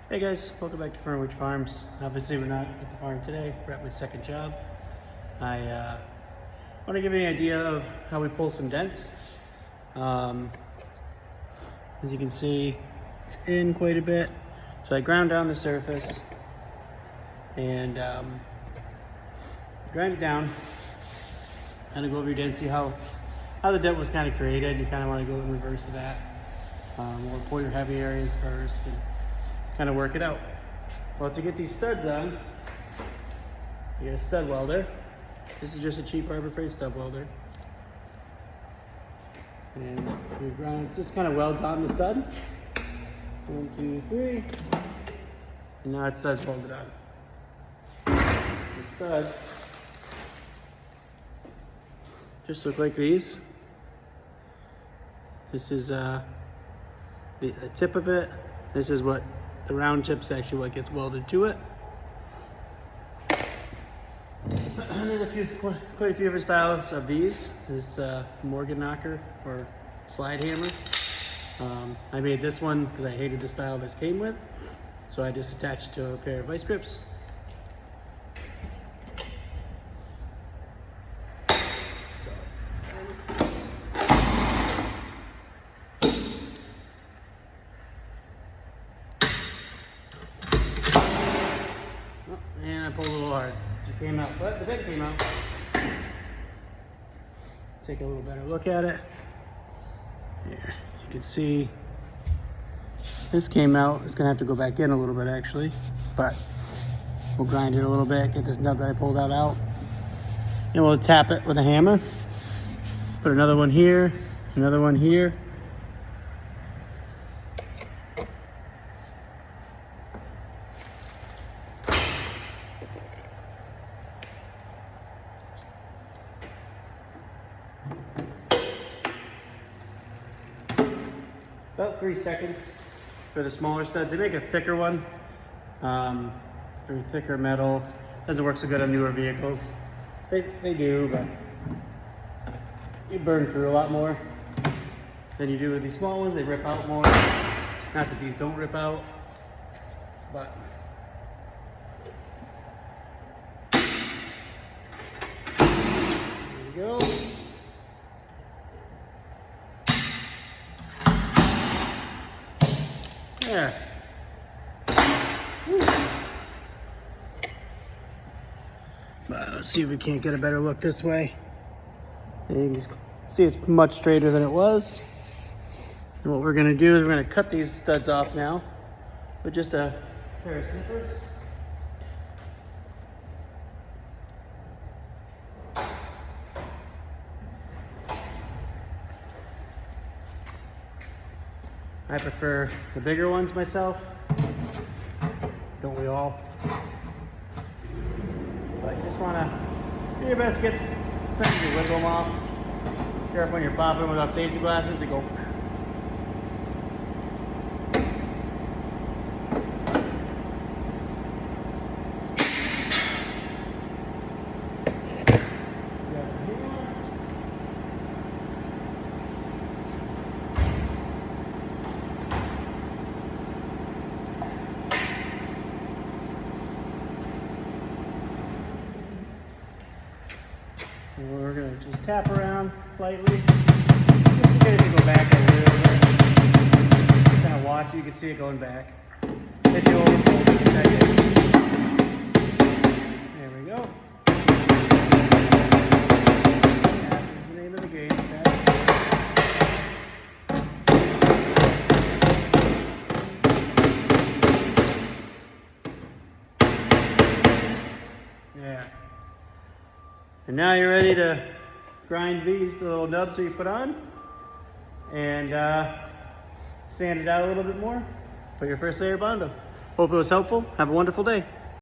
Hey guys, welcome back to Fernwood Farms. Obviously we're not at the farm today, we're at my second job. I want to give you an idea of how we pull some dents. As you can see, it's in quite a bit. So I ground down the surface and grind it down. Kind of go over your dent, see how the dent was kind of created. You kind of want to go in reverse of that. Or pull your heavy areas first and kind of work it out. Well, to get these studs on, you get a stud welder. This is just a cheap Harbor Freight stud welder. And we ground, it just kind of welds on the stud. 1, 2, 3. And now it studs welded on. The studs just look like these. This is the tip of it. This is what the round tip's actually what gets welded to it. There's quite a few different styles of these. This Morgan knocker or slide hammer. I made this one because I hated the style this came with, so I just attached it to a pair of vice grips. And I pulled a little hard. It came out, but the dent came out. Take a little better look at it. Here, you can see this came out. It's gonna have to go back in a little bit actually, but we'll grind it a little bit, get this nut that I pulled out. And we'll tap it with a hammer. Put another one here, another one here. About 3 seconds for the smaller studs. They make a thicker one, or thicker metal. Doesn't work so good on newer vehicles. They do, but you burn through a lot more than you do with these small ones. They rip out more. Not that these don't rip out, but there we go. There. But let's see if we can't get a better look this way. And you can just see it's much straighter than it was. And what we're going to do is we're going to cut these studs off now with just a pair of snippers. I prefer the bigger ones myself. Don't we all? But you just want to do your best to get sometimes you wiggle them off. Careful when you're popping without safety glasses, they go. And we're going to just tap around lightly, just to get it to go back a little bit. Kind of watch it, you can see it going back. If you overpull, you can check it. There we go. That is the name of the game. Yeah. And now you're ready to grind these, the little nubs that you put on, and sand it out a little bit more. Put your first layer of Bondo. Hope it was helpful. Have a wonderful day.